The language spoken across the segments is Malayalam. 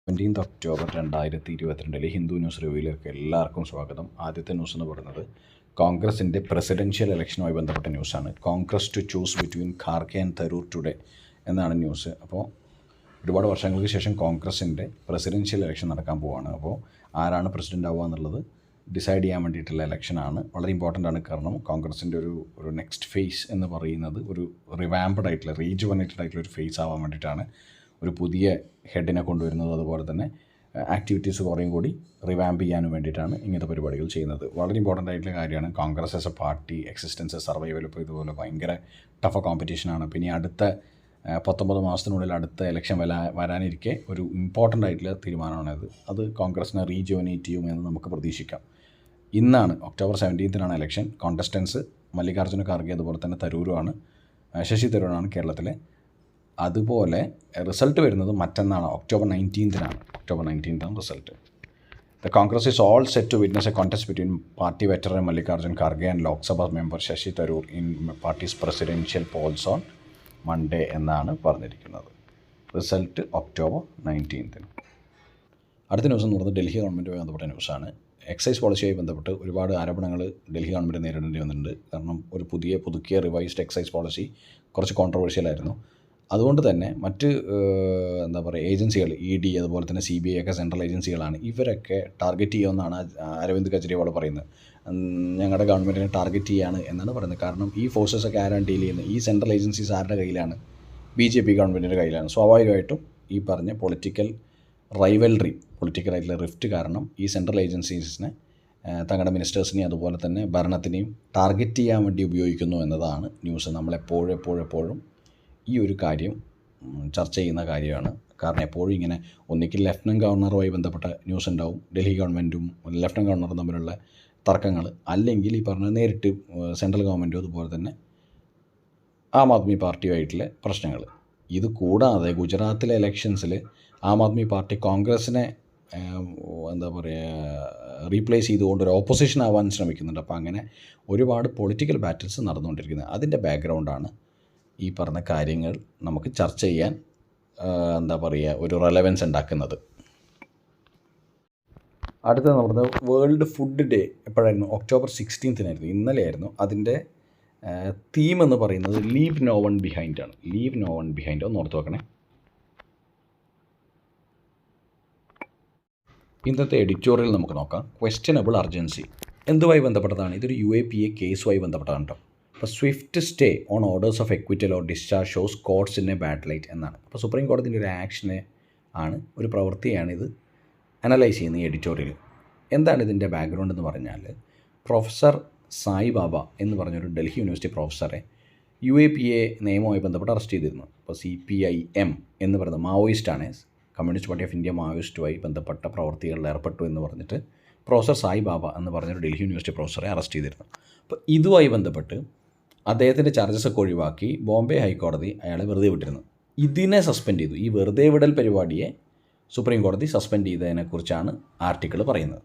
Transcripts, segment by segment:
17 ഒക്ടോബർ 2022 ഹിന്ദു ന്യൂസ് റിവ്യൂയിലേക്ക് എല്ലാവർക്കും സ്വാഗതം. ആദ്യത്തെ ന്യൂസ് എന്ന് പറയുന്നത് കോൺഗ്രസിൻ്റെ പ്രസിഡൻഷ്യൽ ഇലക്ഷനുമായി ബന്ധപ്പെട്ട ന്യൂസാണ്. Congress to choose between Kharge and Tharoor today എന്നാണ് ന്യൂസ്. അപ്പോൾ ഒരുപാട് വർഷങ്ങൾക്ക് ശേഷം കോൺഗ്രസിൻ്റെ പ്രസിഡൻഷ്യൽ ഇലക്ഷൻ നടക്കാൻ പോവുകയാണ്. അപ്പോൾ ആരാണ് പ്രസിഡൻ്റ് ആവുക എന്നുള്ളത് ഡിസൈഡ് ചെയ്യാൻ വേണ്ടിയിട്ടുള്ള ഇലക്ഷനാണ്. വളരെ ഇമ്പോർട്ടൻ്റ് ആണ്. കാരണം കോൺഗ്രസിൻ്റെ ഒരു നെക്സ്റ്റ് ഫേസ് എന്ന് പറയുന്നത് ഒരു റിവാംപ്ഡ് ആയിട്ടുള്ള റീജുവനേറ്റഡ് ആയിട്ടുള്ള ഒരു ഫേസ് ആവാൻ വേണ്ടിയിട്ടാണ് ഒരു പുതിയ ഹെഡിനെ കൊണ്ടുവരുന്നത്. അതുപോലെ തന്നെ ആക്ടിവിറ്റീസ് കുറേയും കൂടി റിവാമ്പ് ചെയ്യാനും വേണ്ടിയിട്ടാണ് ഇങ്ങനത്തെ പരിപാടികൾ ചെയ്യുന്നത്. വളരെ ഇമ്പോർട്ടൻ്റ് ആയിട്ടുള്ള കാര്യമാണ്. Congress as A party existence survival ഇപ്പോൾ ഇതുപോലെ ഭയങ്കര ടഫ് കോമ്പറ്റീഷനാണ്. പിന്നെ അടുത്ത 19 മാസത്തിനുള്ളിൽ അടുത്ത ഇലക്ഷൻ വരാനിരിക്കെ ഒരു ഇമ്പോർട്ടൻ്റ് ആയിട്ടുള്ള തീരുമാനമാണത്. അത് കോൺഗ്രസിനെ റീജുവനേറ്റ് ചെയ്യുമെന്ന് നമുക്ക് പ്രതീക്ഷിക്കാം. ഇന്നാണ് October 17 election. Contestants Mallikarjuna Kharge അതുപോലെ തന്നെ തരൂരുമാണ്, ശശി തരൂരാണ് കേരളത്തിലെ. അതുപോലെ റിസൾട്ട് വരുന്നത് മറ്റന്നാണ്, October 19 result. The Congress is all set to witness a contest between party veteran Mallikarjun Kharge and Lok Sabha member Shashi Tharoor in parties presidential polls on Monday എന്നാണ് പറഞ്ഞിരിക്കുന്നത്. Result October 19. അടുത്ത ന്യൂസ് എന്ന് പറയുന്നത് ഡൽഹി ഗവൺമെൻറ്റുമായി ബന്ധപ്പെട്ട ന്യൂസാണ്. എക്സൈസ് പോളിസിയുമായി ബന്ധപ്പെട്ട് ഒരുപാട് ആരോപണങ്ങൾ ഡൽഹി ഗവൺമെൻറ് നേരിടേണ്ടി വന്നിട്ടുണ്ട്. കാരണം ഒരു പുതുക്കിയ റിവൈസ്ഡ് എക്സൈസ് പോളിസി കുറച്ച് കോൺട്രവേഴ്ഷ്യലായിരുന്നു. അതുകൊണ്ട് തന്നെ മറ്റ് ഏജൻസികൾ ED അതുപോലെ തന്നെ CBI ഒക്കെ സെൻട്രൽ ഏജൻസികളാണ്. ഇവരൊക്കെ ടാർഗറ്റ് ചെയ്യുമെന്നാണ് അരവിന്ദ് കെജ്രിവാൾ പറയുന്നത്. ഞങ്ങളുടെ ഗവൺമെൻറ്റിനെ ടാർഗറ്റ് ചെയ്യാണ് എന്നാണ് പറയുന്നത്. കാരണം ഈ ഫോഴ്സസൊക്കെ ആരാണ് ഡീൽ ചെയ്യുന്നത്? ഈ സെൻട്രൽ ഏജൻസീസ് ആരുടെ കയ്യിലാണ്? BJP ഗവൺമെൻറ്റിൻ്റെ കയ്യിലാണ്. സ്വാഭാവികമായിട്ടും ഈ പറഞ്ഞ പൊളിറ്റിക്കലായിട്ടുള്ള റിഫ്റ്റ് കാരണം ഈ സെൻട്രൽ ഏജൻസീസിനെ തങ്ങളുടെ മിനിസ്റ്റേഴ്സിനെയും അതുപോലെ തന്നെ ഭരണത്തിനെയും ടാർഗറ്റ് ചെയ്യാൻ വേണ്ടി ഉപയോഗിക്കുന്നു എന്നതാണ് ന്യൂസ്. നമ്മളെപ്പോഴും ഈ ഒരു കാര്യം ചർച്ച ചെയ്യുന്ന കാര്യമാണ്. കാരണം എപ്പോഴും ഇങ്ങനെ ഒന്നിക്കിൽ ലഫ്റ്റനൻറ്റ് ഗവർണറുമായി ബന്ധപ്പെട്ട ന്യൂസ് ഉണ്ടാവും, ഡൽഹി ഗവൺമെൻറ്റും ലഫ്റ്റനൻറ്റ് ഗവർണറും തമ്മിലുള്ള തർക്കങ്ങൾ, അല്ലെങ്കിൽ ഈ പറഞ്ഞ നേരിട്ട് സെൻട്രൽ ഗവൺമെൻറ്റും അതുപോലെ തന്നെ ആം ആദ്മി പാർട്ടിയുമായിട്ടുള്ള പ്രശ്നങ്ങൾ. ഇത് കൂടാതെ ഗുജറാത്തിലെ ഇലക്ഷൻസിൽ ആം ആദ്മി പാർട്ടി കോൺഗ്രസിനെ റീപ്ലേസ് ചെയ്തുകൊണ്ട് ഒരു ഓപ്പോസിഷൻ ആവാൻ ശ്രമിക്കുന്നുണ്ട്. അപ്പോൾ അങ്ങനെ ഒരുപാട് പൊളിറ്റിക്കൽ ബാറ്റിൽസ് നടന്നുകൊണ്ടിരിക്കുന്നത്. അതിൻ്റെ ബാക്ക്ഗ്രൗണ്ടാണ് ഈ പറഞ്ഞ കാര്യങ്ങൾ നമുക്ക് ചർച്ച ചെയ്യാൻ ഒരു റെലവൻസ് ഉണ്ടാക്കുന്നത്. അടുത്തത് നമ്മൾ വേൾഡ് ഫുഡ് ഡേ എപ്പോഴായിരുന്നു? ഒക്ടോബർ 16 ഇന്നലെയായിരുന്നു. അതിൻ്റെ തീം എന്ന് പറയുന്നത് ലീവ് നോ വൺ ബിഹൈൻഡ് ആണ്. ലീവ് നോ വൺ ബിഹൈൻഡ് ഒന്ന് ഓർത്ത് വെക്കണേ. ഇന്നത്തെ എഡിറ്റോറിയൽ നമുക്ക് നോക്കാം. ക്വസ്റ്റ്യനബിൾ അർജൻസി എന്തുമായി ബന്ധപ്പെട്ടതാണ്? ഇതൊരു UAPA കേസുമായി ബന്ധപ്പെട്ടതാണ് കേട്ടോ. അപ്പോൾ swift stay on orders of acquittal or discharge shows courts in a bad light എന്നാണ്. അപ്പോൾ സുപ്രീം കോടതിൻ്റെ ഒരു ആക്ഷനെ ആണ്, ഒരു പ്രവൃത്തിയാണ് ഇത് അനലൈസ് ചെയ്യുന്ന ഈ എഡിറ്റോറിയൽ. എന്താണ് ഇതിൻ്റെ ബാക്ക്ഗ്രൗണ്ട് എന്ന് പറഞ്ഞാൽ, പ്രൊഫസർ സായിബാബ എന്ന് പറഞ്ഞൊരു ഡൽഹി യൂണിവേഴ്സിറ്റി പ്രൊഫസറെ UAPA നിയമവുമായി ബന്ധപ്പെട്ട് അറസ്റ്റ് ചെയ്തിരുന്നു. അപ്പോൾ CPIM എന്ന് പറയുന്നത് മാവോയിസ്റ്റാണ്, കമ്മ്യൂണിസ്റ്റ് പാർട്ടി ഓഫ് ഇന്ത്യ മാവോയിസ്റ്റുമായി ബന്ധപ്പെട്ട പ്രവർത്തികളിൽ ഏർപ്പെട്ടു എന്ന് പറഞ്ഞിട്ട് പ്രൊഫസർ സായിബാബ എന്ന് പറഞ്ഞൊരു ഡൽഹി യൂണിവേഴ്സിറ്റി പ്രൊഫസറെ അറസ്റ്റ് ചെയ്തിരുന്നു. അപ്പോൾ ഇതുമായി ബന്ധപ്പെട്ട് അദ്ദേഹത്തിൻ്റെ ചാർജസൊക്കെ ഒഴിവാക്കി ബോംബെ ഹൈക്കോടതി അയാളെ വെറുതെ വിട്ടിരുന്നു. ഇതിനെ സസ്പെൻഡ് ചെയ്തു. ഈ വെറുതെ വിടൽ പരിപാടിയെ സുപ്രീം കോടതി സസ്പെൻഡ് ചെയ്തതിനെക്കുറിച്ചാണ് ആർട്ടിക്കിൾ പറയുന്നത്.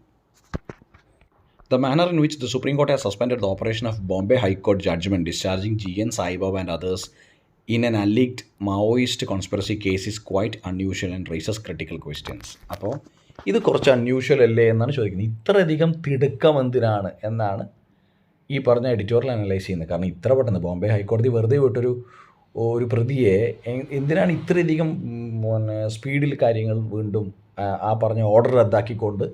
The manner in which the Supreme Court has suspended the operation of Bombay High Court judgment discharging GN Sai Baba and others in an alleged Maoist conspiracy case is quite unusual and raises critical questions. അപ്പോൾ ഇത് കുറച്ച് അൺയൂഷ്വൽ അല്ലേ എന്നാണ് ചോദിക്കുന്നത്. ഇത്രയധികം തിടുക്കം എന്തിനാണ് എന്നാണ് ഈ പറഞ്ഞ എഡിറ്റോറിയൽ അനലൈസ് ചെയ്യുന്നത്. കാരണം ഇത്ര പെട്ടെന്ന് ബോംബെ ഹൈക്കോടതി വെറുതെ വിട്ടൊരു പ്രതിയെ എന്തിനാണ് ഇത്രയധികം സ്പീഡിൽ കാര്യങ്ങൾ വീണ്ടും ആ പറഞ്ഞ ഓർഡർ റദ്ദാക്കിക്കൊണ്ട്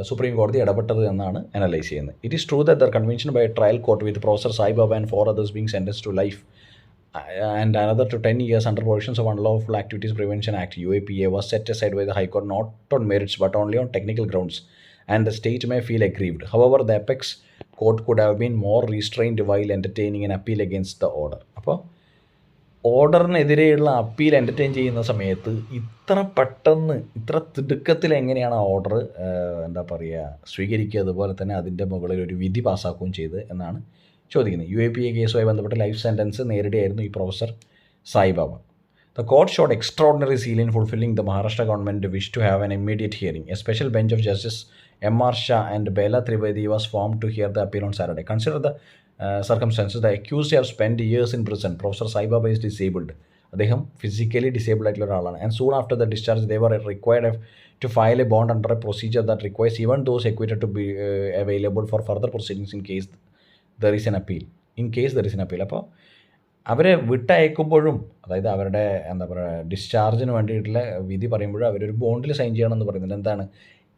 സുപ്രീം കോടതി ഇടപെട്ടത് എന്നാണ് അനലൈസ് ചെയ്യുന്നത്. It is true that their conviction by a trial court with professor Sai Baba and 4 others being sentenced to life and another to 10 years under provisions of Unlawful Activities Prevention Act UAPA was set aside by the High Court not on merits but only on technical grounds, and the state may feel aggrieved. However, the apex court could have been more restrained while entertaining an appeal against the order. അപ്പോൾ ഓർഡറിനെതിരെയുള്ള അപ്പീൽ എൻ്റർടൈൻ ചെയ്യുന്ന സമയത്ത് ഇത്ര പെട്ടെന്ന് ഇത്ര തിടുക്കത്തിൽ എങ്ങനെയാണ് ആ ഓർഡർ സ്വീകരിക്കുക, അതുപോലെ തന്നെ അതിൻ്റെ മുകളിൽ ഒരു വിധി പാസ്സാക്കുകയും ചെയ്ത് എന്നാണ് ചോദിക്കുന്നത്. UAPA കേസുമായി ബന്ധപ്പെട്ട് ലൈഫ് സെൻറ്റൻസ് നേരിടുകയായിരുന്നു ഈ professor Sai Baba. The court showed extraordinary zeal in fulfilling the Maharashtra government wish to have an immediate hearing. A special bench of Justice M.R. Shah and Bela Trivedi was formed to hear the appeal on Saturday. Consider the circumstances. The accused have spent years in prison. Professor Sai Baba is disabled. അദ്ദേഹം ഫിസിക്കലി ഡിസേബിൾ ആയിട്ടുള്ള ഒരാളാണ്. And soon after the discharge they were required to file a bond under a procedure that requires even those acquitted to be available for further proceedings in case there is an appeal. അപ്പോൾ അവരെ വിട്ടയക്കുമ്പോഴും, അതായത് അവരുടെ എന്താ പറയുക ഡിസ്ചാർജിന് വേണ്ടിയിട്ടുള്ള വിധി പറയുമ്പോഴും അവരൊരു ബോണ്ടിൽ സൈൻ ചെയ്യണമെന്ന് പറയുന്നുണ്ട്. എന്താണ്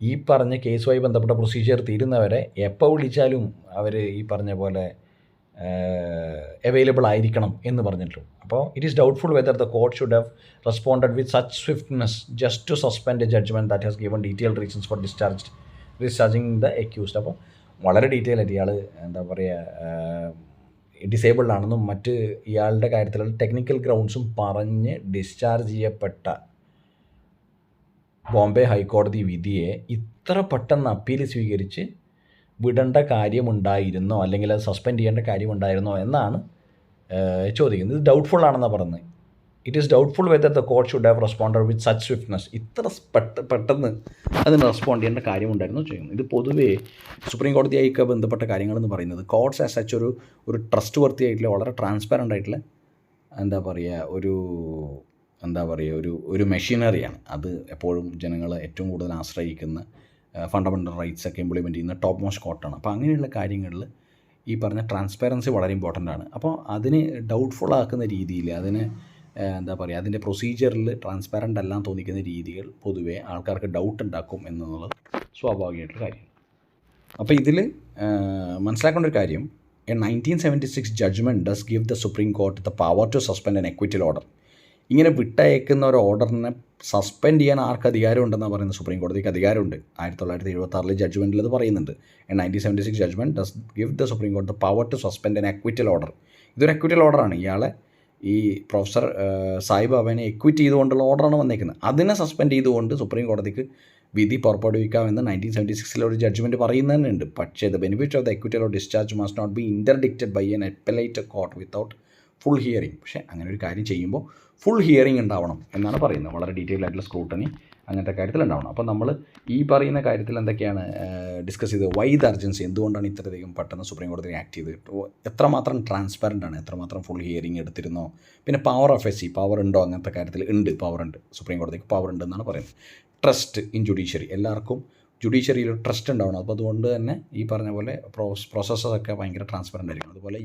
ഈ പറഞ്ഞ കേസുമായി ബന്ധപ്പെട്ട പ്രൊസീജിയർ തീരുന്നവരെ എപ്പോൾ വിളിച്ചാലും അവർ ഈ പറഞ്ഞ പോലെ അവൈലബിൾ ആയിരിക്കണം എന്ന് പറഞ്ഞിട്ടുള്ളൂ. അപ്പോൾ it is doubtful whether the court should have responded with such swiftness just to suspend a judgement that has given detailed reasons for discharging the accused. അപ്പോൾ വളരെ ഡീറ്റെയിൽ ആയിട്ട് ഇയാൾ എന്താ പറയുക ഡിസേബിൾഡ് ആണെന്നും മറ്റ് ഇയാളുടെ കാര്യത്തിലുള്ള ടെക്നിക്കൽ ഗ്രൗണ്ട്സും പറഞ്ഞ് ഡിസ്ചാർജ് ചെയ്യപ്പെട്ട ബോംബെ ഹൈക്കോടതി വിധിയെ ഇത്ര പെട്ടെന്ന് അപ്പീൽ സ്വീകരിച്ച് വിടേണ്ട കാര്യമുണ്ടായിരുന്നോ, അല്ലെങ്കിൽ അത് സസ്പെൻഡ് ചെയ്യേണ്ട കാര്യമുണ്ടായിരുന്നോ എന്നാണ് ചോദിക്കുന്നത്. ഇത് ഡൗട്ട്ഫുൾ ആണെന്നാണ് പറയുന്നത്. It is doubtful whether the court should have responded with such swiftness. ഇത്ര പെട്ടെന്ന് അതിന് റെസ്പോണ്ട് ചെയ്യേണ്ട കാര്യമുണ്ടായിരുന്നു ചെയ്യുന്നത്. ഇത് പൊതുവേ സുപ്രീം കോടതിയായി ബന്ധപ്പെട്ട കാര്യങ്ങളെന്ന് പറയുന്നത് കോർട്ട്സ് ആസ് സച്ച് ഒരു ട്രസ്റ്റ് വർത്തി ആയിട്ടുള്ള, വളരെ ട്രാൻസ്പാരൻ്റ് ആയിട്ടുള്ള ഒരു മെഷീനറിയാണ്. അത് എപ്പോഴും ജനങ്ങൾ ഏറ്റവും കൂടുതൽ ആശ്രയിക്കുന്ന, ഫണ്ടമെൻ്റൽ റൈറ്റ്സ് ഒക്കെ ഇംപ്ലിമെൻറ്റ് ചെയ്യുന്ന ടോപ്പ് മോസ്റ്റ് കോർട്ടാണ്. അപ്പോൾ അങ്ങനെയുള്ള കാര്യങ്ങളിൽ ഈ പറഞ്ഞ ട്രാൻസ്പാരൻസി വളരെ ഇമ്പോർട്ടൻ്റ് ആണ്. അപ്പോൾ അതിന് ഡൗട്ട്ഫുൾ ആക്കുന്ന രീതിയിൽ, അതിന് അതിൻ്റെ പ്രൊസീജിയറിൽ ട്രാൻസ്പാരൻ്റ് എല്ലാം തോന്നിക്കുന്ന രീതികൾ പൊതുവേ ആൾക്കാർക്ക് ഡൗട്ട് ഉണ്ടാക്കും എന്നുള്ളത് സ്വാഭാവികമായിട്ടുള്ള കാര്യമാണ്. അപ്പോൾ ഇതിൽ മനസ്സിലാക്കേണ്ട ഒരു കാര്യം, a 1976 judgement does give the supreme court the power to suspend an acquittal order. ഇങ്ങനെ വിട്ടയക്കുന്ന ഒരു ഓർഡറിനെ സസ്പെൻഡ് ചെയ്യാൻ ആർക്ക് അധികാരം ഉണ്ടെന്നാണ് പറയുന്നത്? സുപ്രീം കോടതിക്ക് അധികാരമുണ്ട്. 1976 ജഡ്ജ്മെൻറ്റിൽ അത് പറയുന്നുണ്ട്. 1976 judgement does give the supreme court the power to suspend an acquittal order. ഇതൊരു എക്വിറ്റൽ ഓർഡറാണ്. ഇയാളെ ഈ പ്രൊഫസർ സായിബ് അവനെ എക്വിറ്റ് ചെയ്തുകൊണ്ടുള്ള ഓർഡറാണ് വന്നേക്കുന്നത്. അതിനെ സസ്പെൻഡ് ചെയ്തുകൊണ്ട് സുപ്രീം കോടതിക്ക് വിധി പുറപ്പെടുവിക്കാമെന്ന് 1976 ഒരു ജഡ്ജ്മെൻറ്റ് പറയുന്നതന്നെയുണ്ട്. പക്ഷേ the benefit of the acquittal or discharge must not be interdicted by an appellate court without full hearing. പക്ഷേ അങ്ങനെ ഒരു കാര്യം ചെയ്യുമ്പോൾ ഫുൾ ഹിയറിംഗ് ഉണ്ടാവണം എന്നാണ് പറയുന്നത്. വളരെ ഡീറ്റെയിൽ ആയിട്ടുള്ള സ്ക്രൂട്ടണി അങ്ങനത്തെ കാര്യത്തിൽ ഉണ്ടാവണം. അപ്പോൾ നമ്മൾ ഈ പറയുന്ന കാര്യത്തിൽ എന്തൊക്കെയാണ് ഡിസ്കസ് ചെയ്തത്? വൈ ദ അർജൻസി, എന്തുകൊണ്ടാണ് ഇത്രയധികം പെട്ടെന്ന് സുപ്രീം കോടതി ആക്ട് ചെയ്ത്, എത്രമാത്രം ട്രാൻസ്പാരൻ്റ് ആണ്, എത്രമാത്രം ഫുൾ ഹിയറിംഗ് എടുത്തിരുന്നോ, പിന്നെ power of S C, power ഉണ്ടോ, അങ്ങനത്തെ കാര്യത്തിൽ ഉണ്ട്, പവർ ഉണ്ട്, സുപ്രീം കോടതിക്ക് പവർ ഉണ്ടെന്നാണ് പറയുന്നത്. ട്രസ്റ്റ് ഇൻ ജുഡീഷ്യറി, എല്ലാവർക്കും ജുഡീഷ്യറിയിൽ ട്രസ്റ്റ് ഉണ്ടാവണം. അപ്പോൾ അതുകൊണ്ട് തന്നെ ഈ പറഞ്ഞ പോലെ പ്രോസസ്സൊക്കെ ഭയങ്കര ട്രാൻസ്പെറൻ്റ് ആയിരിക്കും. അതുപോലെ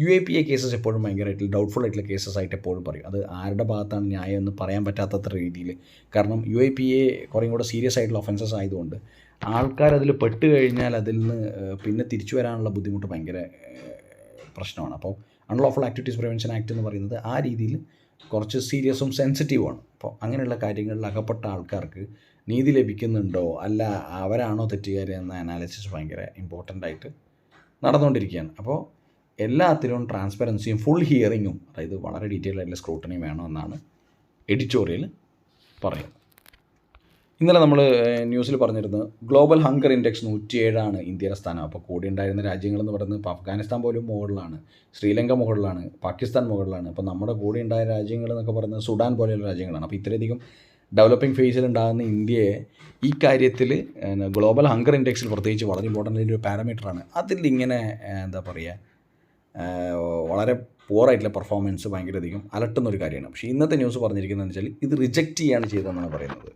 UAPA കേസസ് എപ്പോഴും ഭയങ്കരമായിട്ട് ഡൗട്ട്ഫുൾ ആയിട്ടുള്ള കേസസ് ആയിട്ട് എപ്പോഴും പറയും. അത് ആരുടെ ഭാഗത്താണ് ന്യായം എന്ന് പറയാൻ പറ്റാത്തത്ര രീതിയിൽ. കാരണം UAPA കുറേയും കൂടെ സീരിയസ് ആയിട്ടുള്ള ഒഫൻസസ് ആയതുകൊണ്ട് ആൾക്കാരതിൽ പെട്ട് കഴിഞ്ഞാൽ അതിൽ നിന്ന് പിന്നെ തിരിച്ചു വരാനുള്ള ബുദ്ധിമുട്ട് ഭയങ്കര പ്രശ്നമാണ്. അപ്പോൾ അൺലോഫുൾ ആക്ടിവിറ്റീസ് പ്രിവെൻഷൻ ആക്ട് എന്ന് പറയുന്നത് ആ രീതിയിൽ കുറച്ച് സീരിയസും സെൻസിറ്റീവുമാണ്. അപ്പോൾ അങ്ങനെയുള്ള കാര്യങ്ങളിൽ അകപ്പെട്ട ആൾക്കാർക്ക് നീതി ലഭിക്കുന്നുണ്ടോ, അല്ല അവരാണോ തെറ്റുകാർ എന്ന അനാലിസിസ് ഭയങ്കര ഇമ്പോർട്ടൻ്റ് ആയിട്ട് നടന്നുകൊണ്ടിരിക്കുകയാണ്. അപ്പോൾ എല്ലാത്തിലും ട്രാൻസ്പെറൻസിയും ഫുൾ ഹിയറിങ്ങും, അതായത് വളരെ ഡീറ്റെയിൽ ആയിട്ടുള്ള സ്ക്രൂട്ടണിയും വേണമെന്നാണ് എഡിറ്റോറിയൽ പറയുന്നത്. ഇന്നലെ നമ്മൾ ന്യൂസിൽ പറഞ്ഞിരുന്നത് ഗ്ലോബൽ ഹങ്കർ ഇൻഡെക്സ് 107 ഇന്ത്യയുടെ സ്ഥാനം. അപ്പോൾ കൂടി ഉണ്ടായിരുന്ന രാജ്യങ്ങളെന്ന് പറയുന്നത് ഇപ്പോൾ അഫ്ഗാനിസ്ഥാൻ പോലും മുകളിലാണ്, ശ്രീലങ്ക മുകളിലാണ്, പാകിസ്ഥാൻ മുകളിലാണ്. അപ്പോൾ നമ്മുടെ കൂടെ ഉണ്ടായ രാജ്യങ്ങൾ എന്നൊക്കെ പറയുന്നത് സുഡാൻ പോലെയുള്ള രാജ്യങ്ങളാണ്. അപ്പോൾ ഇത്രയധികം ഡെവലപ്പിംഗ് ഫേസിൽ ഉണ്ടാകുന്ന ഇന്ത്യയെ ഈ കാര്യത്തിൽ ഗ്ലോബൽ ഹങ്കർ ഇൻഡെക്സിൽ പ്രത്യേകിച്ച് വളരെ ഇമ്പോർട്ടൻ്റ് ഒരു പാരാമീറ്ററാണ്. അതിലിങ്ങനെ വളരെ പുവറായിട്ടുള്ള പെർഫോമൻസ് ഭയങ്കരധികം അലട്ടുന്നൊരു കാര്യമാണ്. പക്ഷേ ഇന്നത്തെ ന്യൂസ് പറഞ്ഞിരിക്കുന്നതെന്ന് വെച്ചാൽ ഇത് റിജക്റ്റ് ചെയ്യാണ് ചെയ്തതെന്നാണ് പറയുന്നത്.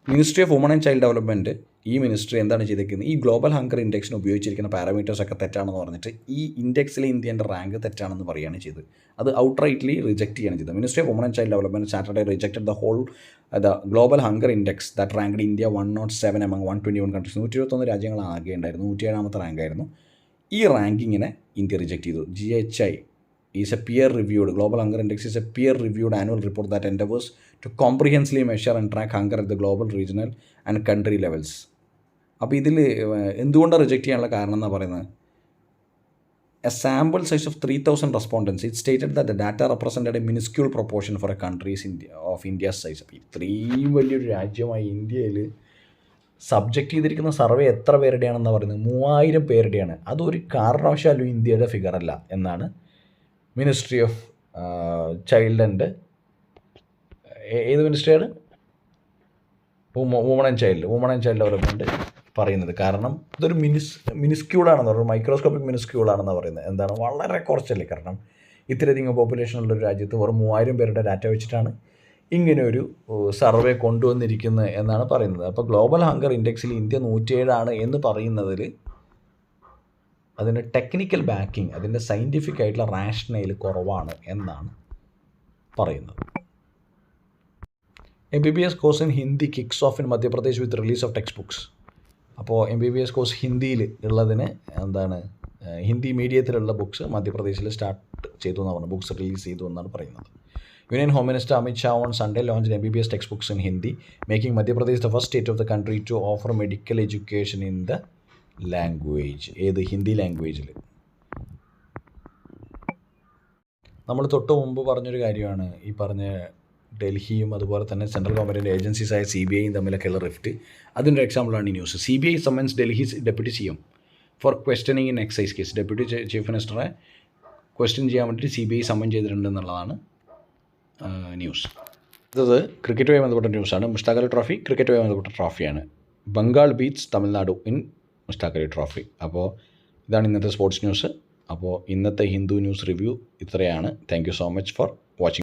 Ministry of woman and child development, ഈ മിനിസ്ട്രി എന്താണ് ചെയ്തിരിക്കുന്നത്, ഈ ഗ്ലോബൽ ഹങ്കർ ഇൻഡെക്സിന് ഉപയോഗിച്ചിരിക്കുന്ന പാരാമീറ്റേഴ്സൊക്കെ തെറ്റാണെന്ന് പറഞ്ഞിട്ട് ഈ ഇൻഡെക്സിലെ ഇന്ത്യൻ്റെ റാങ്ക് തെറ്റാണെന്ന് പറയുകയാണ് ചെയ്തത്. അത് ഔട്ട്റൈറ്റ്ലി റിജക്റ്റ് ചെയ്യുകയാണ് ചെയ്തത്. Ministry of woman and child development Saturday rejected the global hunger index that ranked India 107 among 121 countries. 121 രാജ്യങ്ങളാണ് ആകെ ഉണ്ടായിരുന്നു. 107ാമത്തെ റാങ്കായിരുന്നു. ഈ റാങ്കിങ്ങിനെ ഇന്ത്യ റിജക്റ്റ് ചെയ്തു. GHI is a peer-reviewed, Global Hunger Index is a peer-reviewed annual report that endeavors to comprehensively measure and track hunger at the global, regional and country levels. അപ്പോൾ ഇതിൽ എന്തുകൊണ്ടാണ് റിജക്റ്റ് ചെയ്യാനുള്ള കാരണം എന്നാണ് പറയുന്നത്? A sample size of 3,000 respondents, it stated that the data represented a minuscule proportion for a country's of India's size. അപ്പോൾ ഇത്രയും വലിയൊരു രാജ്യമായി ഇന്ത്യയിൽ സബ്ജക്റ്റ് ചെയ്തിരിക്കുന്ന സർവേ എത്ര പേരുടെയാണെന്ന് പറയുന്നത്? 3000 പേരുടെയാണ്. അതൊരു കാരണവശാലും ഇന്ത്യയുടെ ഫിഗറല്ല എന്നാണ് മിനിസ്ട്രി ഓഫ് ചൈൽഡ് ആൻഡ് ഏത് മിനിസ്ട്രിയാണ്? വുമൺ ആൻഡ് ചൈൽഡ് ഡെവലപ്മെൻറ്റ് പറയുന്നത്. കാരണം ഇതൊരു മിനിസ്ക്യൂളാണെന്ന് പറയുന്നത്, മൈക്രോസ്കോപ്പിക് മിനിസ്ക്യൂളാണെന്ന് പറയുന്നത്. എന്താണ്, വളരെ കുറച്ചല്ലേ. കാരണം ഇത്രയധികം പോപ്പുലേഷനുള്ളൊരു രാജ്യത്ത് വെറും 3000 പേരുടെ ഡാറ്റ വെച്ചിട്ടാണ് ഇങ്ങനെയൊരു സർവേ കൊണ്ടുവന്നിരിക്കുന്നത് എന്നാണ് പറയുന്നത്. അപ്പോൾ ഗ്ലോബൽ ഹങ്കർ ഇൻഡെക്സിൽ ഇന്ത്യ 107 എന്ന് പറയുന്നതിൽ അതിൻ്റെ ടെക്നിക്കൽ ബാക്കിംഗ്, അതിൻ്റെ സയൻറ്റിഫിക് ആയിട്ടുള്ള റാഷണൽ കുറവാണ് എന്നാണ് പറയുന്നത്. MBBS course in Hindi kicks off in Madhya Pradesh with release of text books. അപ്പോൾ MBBS കോഴ്സ് ഹിന്ദിയിൽ ഉള്ളതിന് ഹിന്ദി മീഡിയത്തിലുള്ള ബുക്സ് മധ്യപ്രദേശിൽ സ്റ്റാർട്ട് ചെയ്തു എന്നാണ് പറഞ്ഞത്. ബുക്സ് റിലീസ് ചെയ്തു എന്നാണ് പറയുന്നത്. Union home minister Amit Shah on Sunday launch MBBS text books in Hindi, making Madhya Pradesh the first state of the country to offer medical education in the language. Hindi ലാംഗ്വേജിൽ. നമ്മൾ തൊട്ട് മുമ്പ് പറഞ്ഞൊരു കാര്യമാണ് ഈ പറഞ്ഞ ഡൽഹിയും അതുപോലെ തന്നെ സെൻട്രൽ ഗവൺമെൻറ്റിൻ്റെ ഏജൻസീസായ CBIയും തമ്മിലൊക്കെയുള്ള റിഫ്റ്റ്. അതിൻ്റെ എക്സാമ്പിളാണ് ഈ news. CBI summons Delhi's deputy CM for questioning in excise case. Deputy chief മിനിസ്റ്ററെ ക്വസ്റ്റ്യൻ ചെയ്യാൻ വേണ്ടിയിട്ട് CBI സമ്മൻ ചെയ്തിട്ടുണ്ട് എന്നുള്ളതാണ് ന്യൂസ്. ഇത് ക്രിക്കറ്റുമായി ബന്ധപ്പെട്ട ന്യൂസാണ്. മുഷ്താഖ് അലി ട്രോഫി ക്രിക്കറ്റുമായി ബന്ധപ്പെട്ട ട്രോഫിയാണ്. Bengal beats Tamil Nadu in Mushtaq Ali trophy. അപ്പോൾ ഇതാണ് ഇന്നത്തെ സ്പോർട്സ് ന്യൂസ്. അപ്പോൾ ഇന്നത്തെ ഹിന്ദു ന്യൂസ് റിവ്യൂ ഇത്രയാണ്. Thank you so much four